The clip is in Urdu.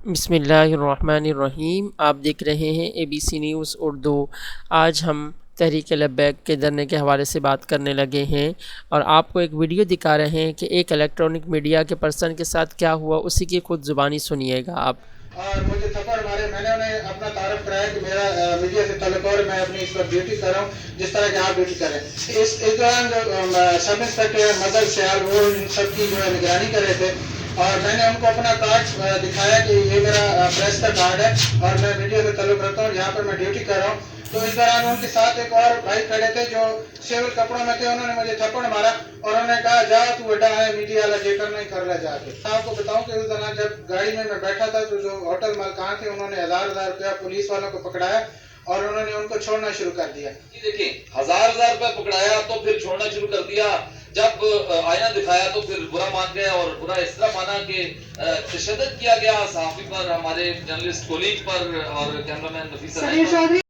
بسم اللہ الرحمن الرحیم، آپ دیکھ رہے ہیں ABC نیوز اردو۔ آج ہم تحریک لبیک کے دھرنے کے حوالے سے بات کرنے لگے ہیں اور آپ کو ایک ویڈیو دکھا رہے ہیں کہ ایک الیکٹرانک میڈیا کے پرسن کے ساتھ کیا ہوا، اسی کی خود زبانی سنیے گا آپ۔ اور مجھے تھپڑ مارے، میں نے انہیں اپنا تعارف کرایا کہ میرا میڈیا سے تعلق اور میں اپنی اس وقت ڈیوٹی کر رہا ہوں جس طرح کہ آپ ڈیوٹی کریں۔ اس دوران جو سب انسپیکٹر مظہر سیال وہ ان سب کی جو ہے نگرانی کر رہے تھے، اور میں نے ان کو اپنا کارڈ دکھایا کہ یہ میرا پریس کا کارڈ ہے اور میں میڈیا سے تعلق رکھتا ہوں، یہاں پر میں ڈیوٹی کر رہا ہوں۔ تو اس دوران ان کے ساتھ ایک اور بھائی کھڑے تھے جو سیول کپڑوں میں تھے، انہوں نے مجھے تھپڑ مارا اور انہوں نے کہا جا تو بیٹا ہے میڈیا والا جے کر نہیں کر رہا جا کے۔ آپ کو بتاؤں کہ اس دوران جب گاڑی میں بیٹھا تھا تو جو ہوٹل مالکان تھے انہوں نے ہزار روپیہ پولیس والوں کو پکڑایا اور انہوں نے ان کو چھوڑنا شروع کر دیا۔ دیکھیں، ہزار روپے پکڑایا تو پھر چھوڑنا شروع کر دیا، جب آئینہ دکھایا تو پھر برا مان گئے، اور برا اس طرح مانا کہ تشدد کیا گیا صحافی پر، ہمارے جرنلسٹ کولیگ پر اور کیمرہ مین نفیس